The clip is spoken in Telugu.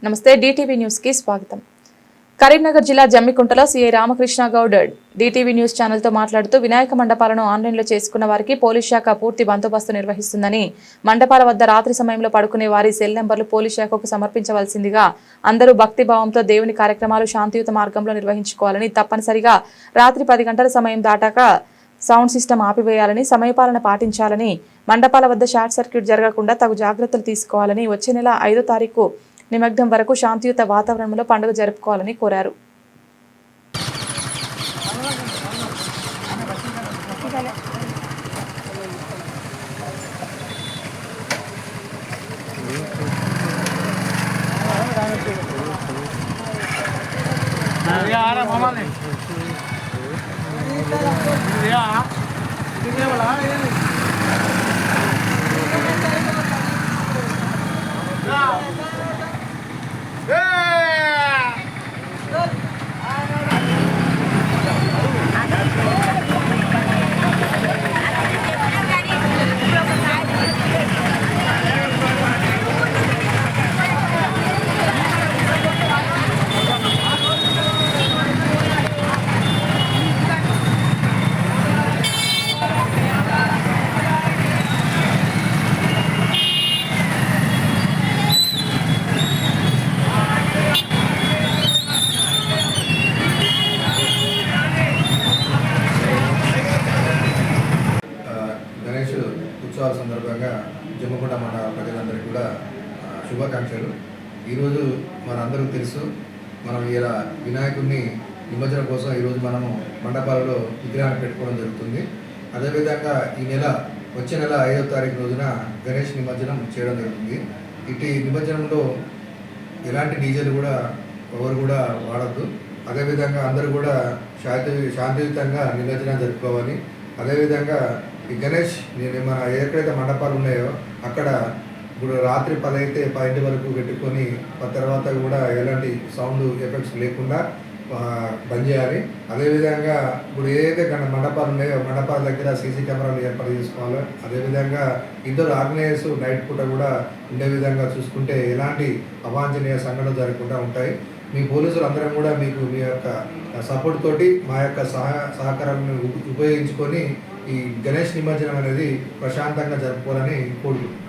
నమస్తే డిటివి న్యూస్ కి స్వాగతం. కరీంనగర్ జిల్లా జమ్మికుంటలో CI Ramakrishna Goud DTV news channel తో మాట్లాడుతూ వినాయక మండపాలను ఆన్లైన్లో చేసుకున్న వారికి పోలీస్ శాఖ పూర్తి బందోబస్తు నిర్వహిస్తుందని, మండపాల వద్ద రాత్రి సమయంలో పడుకునే వారి సెల్ నెంబర్లు పోలీస్ శాఖకు సమర్పించవలసిందిగా, అందరూ భక్తిభావంతో దేవుని కార్యక్రమాలు శాంతియుత మార్గంలో నిర్వహించుకోవాలని, తప్పనిసరిగా రాత్రి 10 గంటల సమయం దాటాక సౌండ్ సిస్టమ్ ఆపివేయాలని, సమయపాలన పాటించాలని, మండపాల వద్ద షార్ట్ సర్క్యూట్ జరగకుండా తగు జాగ్రత్తలు తీసుకోవాలని, వచ్చే నెల 5వ తారీఖు నిమగ్నం వరకు శాంతియుత వాతావరణంలో పండుగ జరుపుకోవాలని కోరారు. ఉత్సవాల సందర్భంగా జమ్మికుంట మన ప్రజలందరికీ కూడా శుభాకాంక్షలు. ఈరోజు మనందరికీ తెలుసు, మనం ఇలా వినాయకుడిని నిమజ్జనం కోసం ఈరోజు మనము మండపాలలో విగ్రహాన్ని పెట్టుకోవడం జరుగుతుంది. అదేవిధంగా వచ్చే నెల 5వ తారీఖు రోజున గణేష్ నిమజ్జనం చేయడం జరుగుతుంది. ఇటు నిమజ్జనంలో ఎలాంటి డీజేలు కూడా ఎవరు కూడా వాడద్దు. అదేవిధంగా అందరూ కూడా శాంతియుతంగా నిమజ్జనం జరుపుకోవాలి. అదేవిధంగా ఈ గణేష్ మన ఎక్కడైతే మండపాలు ఉన్నాయో అక్కడ ఇప్పుడు రాత్రి 10 అయితే 10 వరకు పెట్టుకొని తర్వాత కూడా ఎలాంటి సౌండ్ ఎఫెక్ట్స్ లేకుండా బంద్ చేయాలి. అదేవిధంగా ఇప్పుడు ఏదైతే మండపాలు ఉన్నాయో మండపాల దగ్గర సీసీ కెమెరాలు ఏర్పాటు చేసుకోవాలి. అదేవిధంగా ఇద్దరు ఆర్గనైజర్స్ నైట్ పూట కూడా ఉండే విధంగా చూసుకుంటే ఎలాంటి అవాంఛనీయ సంఘటనలు జరగకుండా ఉంటాయి. మీ పోలీసులు అందరం కూడా మీకు మీ యొక్క సపోర్ట్ తోటి మా యొక్క సహకారాలను ఉపయోగించుకొని ఈ గణేష్ నిమజ్జనం అనేది ప్రశాంతంగా జరుపుకోవాలని కోరుకుంటున్నాను.